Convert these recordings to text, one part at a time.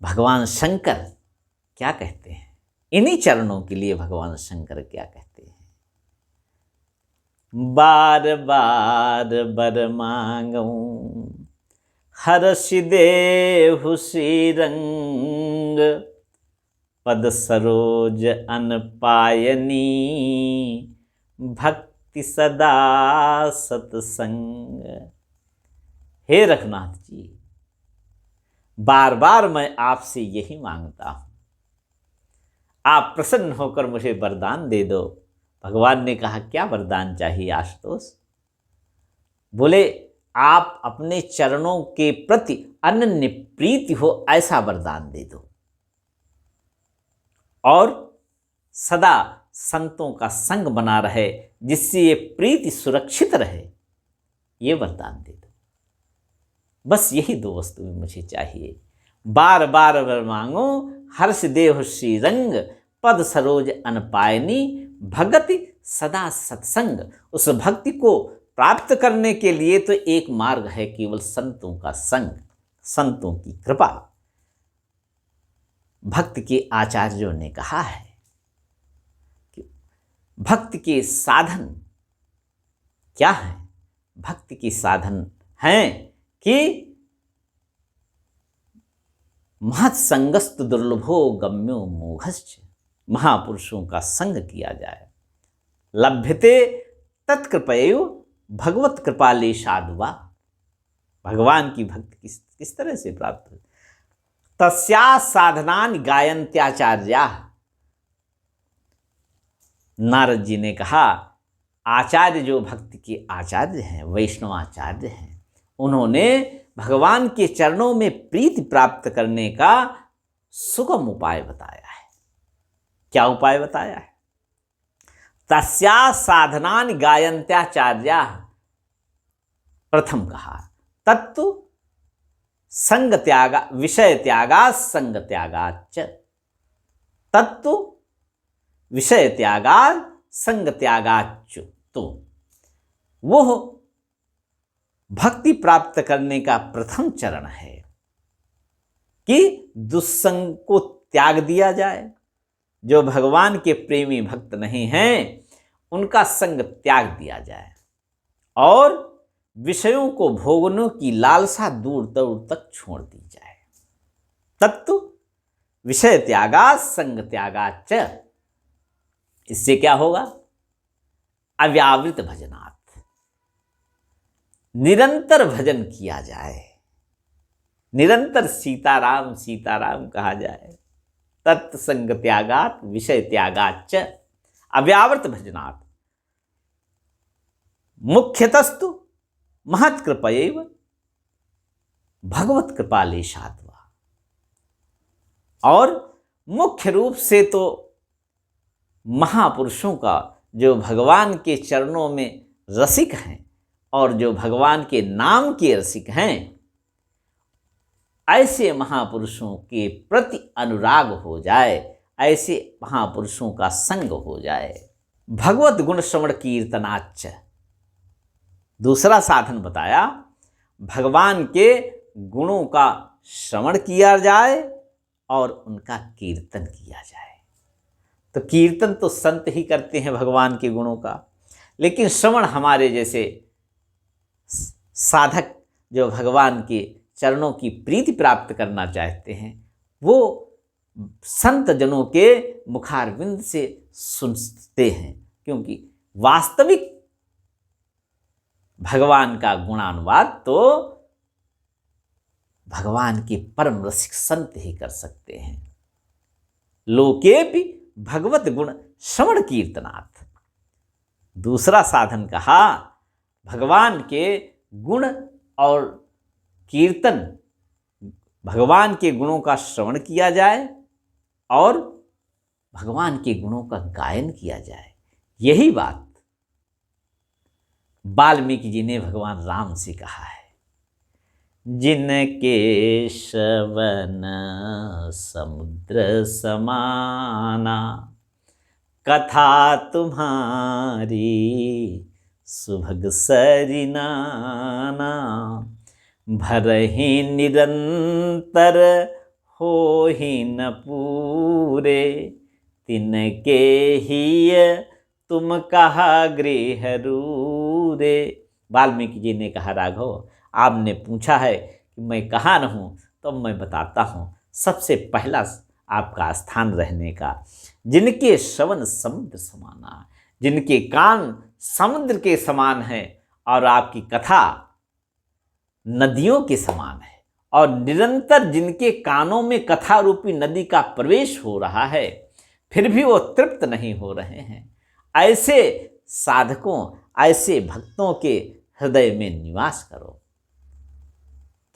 भगवान शंकर क्या कहते हैं, इन्हीं चरणों के लिए भगवान शंकर क्या कहते हैं। बार बार बर मांगूं हर्ष देहु श्रीरंग, पद सरोज अन पायनी, भक्ति सदा सत्संग। हे रघुनाथ जी, बार बार मैं आपसे यही मांगता हूं, आप प्रसन्न होकर मुझे वरदान दे दो। भगवान ने कहा क्या वरदान चाहिए आशुतोष? बोले आप अपने चरणों के प्रति अनन्य प्रीति हो ऐसा वरदान दे दो, और सदा संतों का संग बना रहे जिससे ये प्रीति सुरक्षित रहे, ये वरदान दे दो। बस यही दो वस्तुएं मुझे चाहिए। बार बार वर मांगो हर्ष देहु श्री रंग, पद सरोज अनपायनी, भगति सदा सत्संग। उस भक्ति को प्राप्त करने के लिए तो एक मार्ग है केवल संतों का संग, संतों की कृपा। भक्ति के आचार्यों ने कहा है कि भक्ति के साधन क्या है? भक्ति के साधन हैं कि महत्संगस्तु दुर्लभो गम्यो मोघश्च, महापुरुषों का संग किया जाए। लभ्यते तत्कृपयो भगवत कृपालेशाद्वा, भगवान की भक्ति किस तरह से प्राप्त हो? तस्या साधनानि गायन्त्याचार्या। नारद जी ने कहा आचार्य जो भक्ति के आचार्य हैं, वैष्णवाचार्य हैं, उन्होंने भगवान के चरणों में प्रीति प्राप्त करने का सुगम उपाय बताया है। क्या उपाय बताया है? तस्या साधनानि गायन्त्याचार्या। प्रथम कहा तत्तु संग त्यागा, विषय त्यागा संग त्यागाच्च। तत्तु विषय त्यागा संग त्यागाच्च। तो वो भक्ति प्राप्त करने का प्रथम चरण है कि दुस्संग को त्याग दिया जाए। जो भगवान के प्रेमी भक्त नहीं हैं उनका संग त्याग दिया जाए, और विषयों को भोगने की लालसा दूर दूर तक छोड़ दी जाए। तत्तु विषय त्यागा संग त्यागाच्च। इससे क्या होगा? अव्यावृत भजनात्, निरंतर भजन किया जाए, निरंतर सीताराम सीताराम कहा जाए। तत्संग त्यागात् विषय त्यागाच्च अव्यावृत भजनात् मुख्यतस्तु महत्कृपयैव भगवत कृपालेशाद्वा। और मुख्य रूप से तो महापुरुषों का, जो भगवान के चरणों में रसिक हैं और जो भगवान के नाम के रसिक हैं, ऐसे महापुरुषों के प्रति अनुराग हो जाए, ऐसे महापुरुषों का संग हो जाए। भगवत गुण श्रवण कीर्तनाच्च। दूसरा साधन बताया, भगवान के गुणों का श्रवण किया जाए और उनका कीर्तन किया जाए। तो कीर्तन तो संत ही करते हैं भगवान के गुणों का, लेकिन श्रवण हमारे जैसे साधक जो भगवान के चरणों की प्रीति प्राप्त करना चाहते हैं, वो संत जनों के मुखारविंद से सुनते हैं, क्योंकि वास्तविक भगवान का गुणानुवाद तो भगवान के परम रसिक संत ही कर सकते हैं। लोकेपि भगवत गुण श्रवण कीर्तनात्। दूसरा साधन कहा, भगवान के गुण और कीर्तन, भगवान के गुणों का श्रवण किया जाए और भगवान के गुणों का गायन किया जाए। यही बात वाल्मीकि जी ने भगवान राम से कहा है, जिनके श्रवण समुद्र समाना, कथा तुम्हारी सुभग सरिनाना, भरहि निरंतर हो ही न पूरे, तिनके ही तुम कहा गृह रूरे। वाल्मीकि जी ने कहा, राघव आपने पूछा है कि मैं कहाँ रहूँ, तो मैं बताता हूँ। सबसे पहला आपका स्थान रहने का, जिनके श्रवण समुद्र समाना, जिनके कान समुद्र के समान है और आपकी कथा नदियों के समान है, और निरंतर जिनके कानों में कथा रूपी नदी का प्रवेश हो रहा है, फिर भी वो तृप्त नहीं हो रहे हैं, ऐसे साधकों, ऐसे भक्तों के हृदय में निवास करो।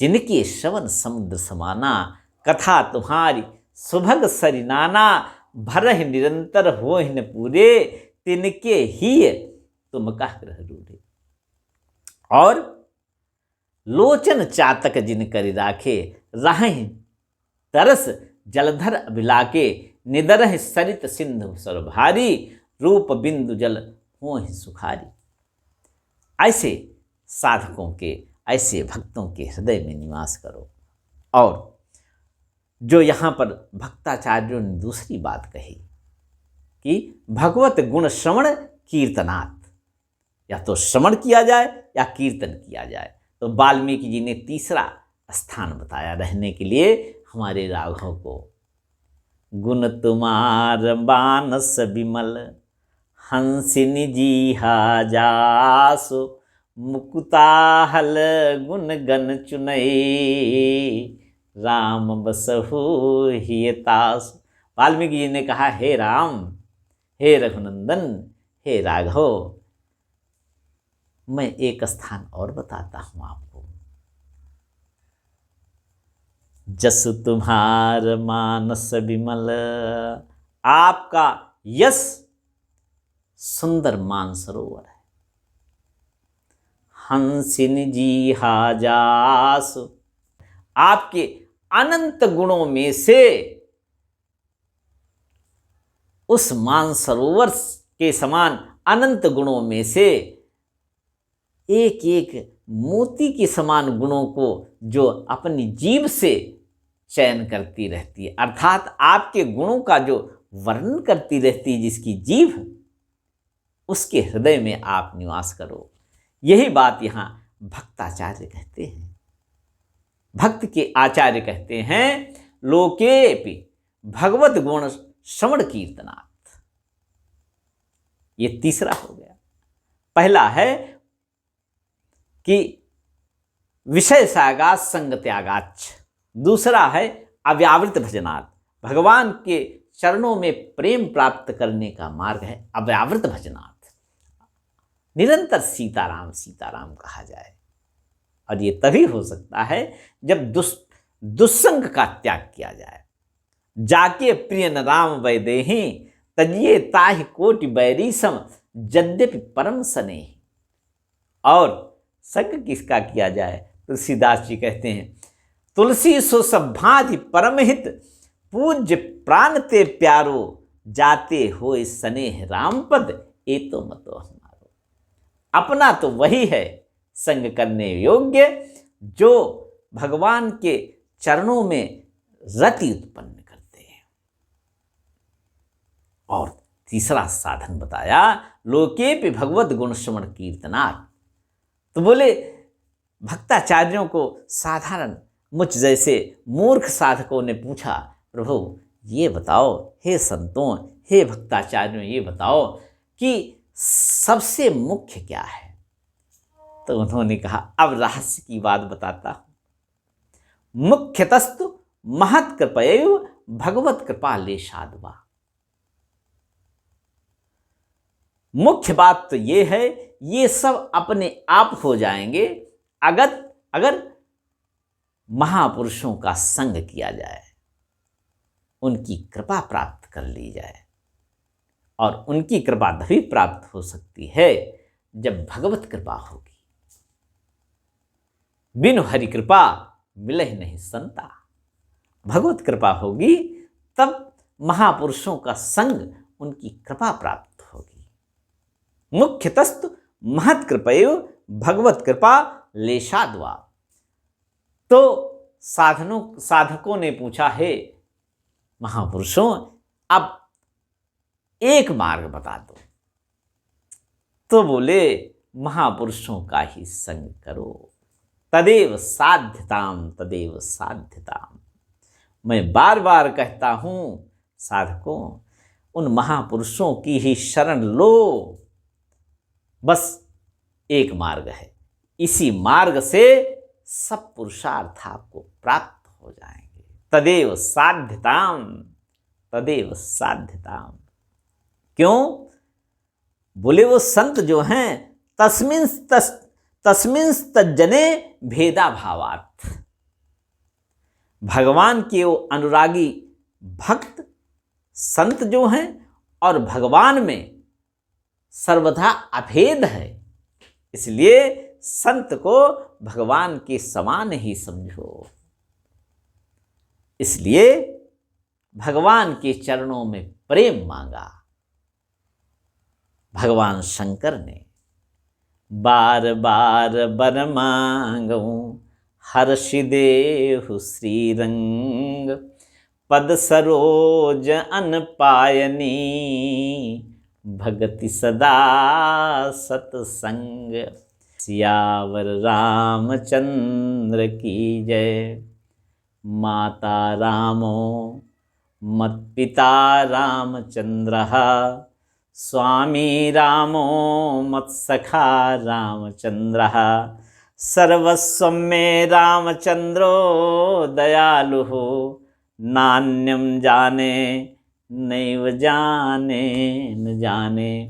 जिनके श्रवण समुद्र समाना, कथा तुम्हारी सुभग सरिनाना, भरह निरंतर हो न पूरे, तिनके ही तुम कह ग्रह रूढ़े। और लोचन चातक जिन करि राखे, राहि तरस जलधर अभिलाके, निदरह सरित सिंधु सरभारी, रूप बिंदु जल होहि सुखारी। ऐसे साधकों के, ऐसे भक्तों के हृदय में निवास करो। और जो यहाँ पर भक्ताचार्यों ने दूसरी बात कही कि भगवत गुण श्रवण कीर्तनात्, या तो श्रवण किया जाए या कीर्तन किया जाए। तो वाल्मीकि जी ने तीसरा स्थान बताया रहने के लिए हमारे राघव को। गुण तुम्हार मानस विमल, हंसिनी जी जासु, मुकुताहल गुण गण चुनई, राम बसहु हियतास। वाल्मीकि जी ने कहा, हे राम, हे रघुनंदन, हे राघव, मैं एक स्थान और बताता हूं आपको। जसु तुम्हार मानस विमल, आपका यश सुंदर मानसरोवर है। हंसिन जी जास, आपके अनंत गुणों में से उस मानसरोवर के समान अनंत गुणों में से एक एक मोती के समान गुणों को जो अपनी जीभ से चयन करती रहती है, अर्थात आपके गुणों का जो वर्णन करती रहती है जिसकी जीभ, उसके हृदय में आप निवास करो। यही बात यहाँ भक्ताचार्य कहते हैं, भक्त के आचार्य कहते हैं, लोकेपि भगवत गुण श्रवण कीर्तनात्। ये तीसरा हो गया। पहला है कि विषय सागात संग त्यागाच्छ, दूसरा है अव्यावृत भजनात्, भगवान के चरणों में प्रेम प्राप्त करने का मार्ग है अव्यावृत भजनात्। निरंतर सीताराम सीताराम कहा जाए, और ये तभी हो सकता है जब दुस्संग का त्याग किया जाए। जाके प्रिय न राम वैदेही, तजिए ताहि कोटि बैरी सम, यद्यपि परम स्नेही। और संग किसका किया जाए? तुलसीदास जी कहते हैं, तुलसी सो सभाधि परम हित, पूज्य प्राण ते प्यारो, जाते होए स्नेह राम पद, ए तो मतो हमारो। अपना तो वही है संग करने योग्य जो भगवान के चरणों में रति उत्पन्न करते हैं। और तीसरा साधन बताया, लोकेपि भगवत गुण श्रवण कीर्तनात्। तो बोले भक्ताचार्यों को साधारण मुझ जैसे मूर्ख साधकों ने पूछा, प्रभु ये बताओ, हे संतों, हे भक्ताचार्यों, ये बताओ कि सबसे मुख्य क्या है? तो उन्होंने कहा, अब रहस्य की बात बताता हूं। मुख्यतस्तु महत् कृपयैव भगवत कृपा लेशाद्वा। मुख्य बात तो ये है, ये सब अपने आप हो जाएंगे अगर महापुरुषों का संग किया जाए, उनकी कृपा प्राप्त कर ली जाए। और उनकी कृपा तभी प्राप्त हो सकती है जब भगवत कृपा होगी। बिनु हरि कृपा मिलहि नहीं संता। भगवत कृपा होगी तब महापुरुषों का संग, उनकी कृपा प्राप्त होगी। मुख्यतस्तु महत् कृपैव भगवत कृपा लेशाद्वा। तो साधकों ने पूछा, हे महापुरुषों, अब एक मार्ग बता दो। तो बोले, महापुरुषों का ही संग करो, तदेव साध्यताम, तदेव साध्यताम। मैं बार बार कहता हूं साधकों, उन महापुरुषों की ही शरण लो। बस एक मार्ग है, इसी मार्ग से सब पुरुषार्थ आपको प्राप्त हो जाएंगे। तदेव साध्यताम, तदेव साध्यताम। क्यों? बोले वो संत जो हैं, तस्मिन् तज्जने भेदा भावात्। भगवान के वो अनुरागी भक्त संत जो हैं और भगवान में सर्वथा अभेद है, इसलिए संत को भगवान के समान ही समझो। इसलिए भगवान के चरणों में प्रेम मांगा भगवान शंकर ने। बार बार बर मांगूं हर्षि देहु श्रीरंग, पद सरोज अन पायनी, भगति सदा सतसंग। सियावर रामचंद्र की जय। माता रामो मत पिता रामचंद्र, स्वामी रामो मत सखा रामचंद्र। सर्वस्वं मे रामचंद्रो दयालु, नान्यं जाने नैव जाने न जाने।